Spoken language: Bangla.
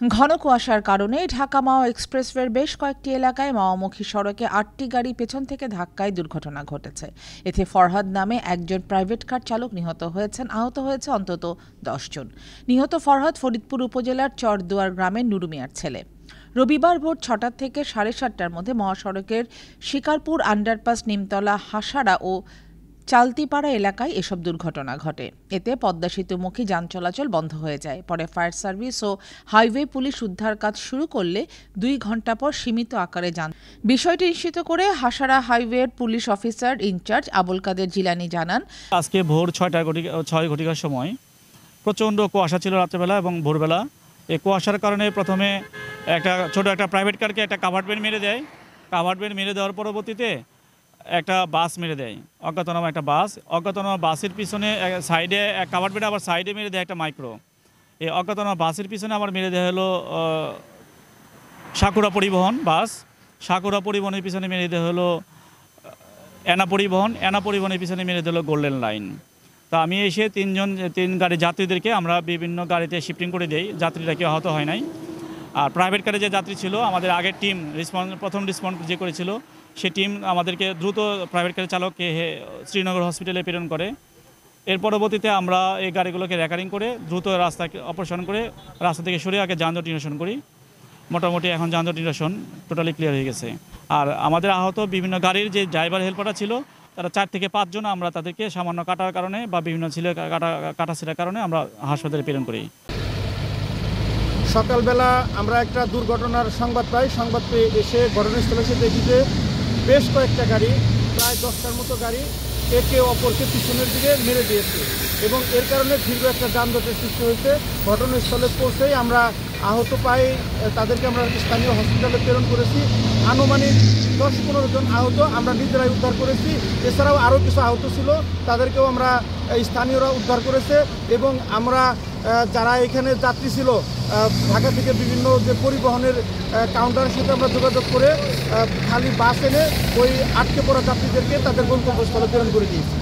ঘন কুয়াশার কারণে ঢাকা মাও এক্সপ্রেসওয়ের বেশ কয়েকটি এলাকায় মাওমুখী সড়কে ৮টি গাড়ি পেছন থেকে ধাক্কায় দুর্ঘটনা ঘটেছে। এতে ফরহাদ নামে একজন প্রাইভেট কার চালক নিহত হয়েছেন, আহত হয়েছে অন্তত ১০ জন। নিহত ফরহাদ ফরিদপুর উপজেলার চরদুয়ার গ্রামের নুরু মিয়ার ছেলে। রবিবার ভোর ৬টা থেকে ৭:৩০টার মধ্যে মহাসড়কের শিকারপুর আন্ডারপাস, নিমতলা, হাসারা ও চালতিপাড়া এলাকায় এসব দুর্ঘটনা ঘটে। এতে পদ্মা সেতুমুখী যান চলাচল বন্ধ হয়ে যায়। পরে ফায়ার সার্ভিস ও হাইওয়ে পুলিশ উদ্ধার কাজ শুরু করলে ২ ঘণ্টা পর সীমিত আকারে যান। বিষয়টি নিশ্চিত করে হাসারা হাইওয়ের পুলিশ অফিসার ইনচার্জ আবুল কাদের জিলানী জানান, আজকে ভোর ৬:০০ সময় প্রচণ্ড কুয়াশা ছিল রাত্রেবেলা এবং ভোরবেলা। এই কুয়াশার কারণে প্রথমে ছোট একটা প্রাইভেট কারকে একটা কাভার্ড ভ্যান মেরে দেয়। কাভার্ড ভ্যান মেরে দেওয়ার পরবর্তীতে একটা বাস মেরে দেয়, অজ্ঞাতনামা একটা বাস। অজ্ঞাতনামা বাসের পিছনে সাইডে কাভার্ড ভ্যান আবার সাইডে মেরে দেয় একটা মাইক্রো। এই অজ্ঞাতনামা বাসের পিছনে আবার মেরে দেওয়া হলো সাকুরা পরিবহন বাস। সাকুরা পরিবহনের পিছনে মেরে দেওয়া হলো এনা পরিবহন। এনা পরিবহনের পিছনে মেরে দেওয়া হলো গোল্ডেন লাইন। তা আমি এসে তিন গাড়ির যাত্রীদেরকে আমরা বিভিন্ন গাড়িতে শিফটিং করে দেই। যাত্রীরা কেউ আহত হয় নাই। আর প্রাইভেট কারে যে যাত্রী ছিল, আমাদের আগের টিম প্রথম রেসপন্স যে করেছিল, সে টিম আমাদেরকে দ্রুত প্রাইভেট কারের চালককে শ্রীনগর হসপিটালে প্রেরণ করে। এর পরবর্তীতে আমরা এই গাড়িগুলোকে রেকারিং করে দ্রুত রাস্তাকে অপসারণ করে রাস্তা থেকে সরে আগে যানজট নিরসন করি। মোটামুটি এখন যানজট নিরসন টোটালি ক্লিয়ার হয়ে গেছে। আর আমাদের আহত বিভিন্ন গাড়ির যে ড্রাইভার হেল্পাররা ছিল, তারা ৪ থেকে ৫ জন আমরা তাদেরকে সামান্য কাটার কারণে বা বিভিন্ন কাটাছিটার কারণে আমরা হাসপাতালে প্রেরণ করি। সকালবেলা আমরা একটা দুর্ঘটনার সংবাদ পাই। সংবাদ পেয়ে এসে ঘটনাস্থলে এসে দেখি যে বেশ কয়েকটা গাড়ি, প্রায় 10টার মতো গাড়ি একে অপরকে পিছনের দিকে মেরে দিয়েছে এবং এর কারণে দীর্ঘ একটা যানজটের সৃষ্টি হয়েছে। ঘটনাস্থলে পৌঁছেই আমরা আহত পাই, তাদেরকে আমরা স্থানীয় হসপিটালে প্রেরণ করেছি। আনুমানিক ১০-১৫ জন আহত আমরা নিজেরাই উদ্ধার করেছি। এছাড়াও আরও কিছু আহত ছিল, তাদেরকেও আমরা স্থানীয়রা উদ্ধার করেছে এবং আমরা যারা এখানে যাত্রী ছিল ঢাকা থেকে বিভিন্ন যে পরিবহনের কাউন্টারের সাথে আমরা যোগাযোগ করে খালি বাস এনে ওই আটকে পড়া যাত্রীদেরকে তাদের গন্তব্যস্থলে প্রেরণ করে দিয়েছি।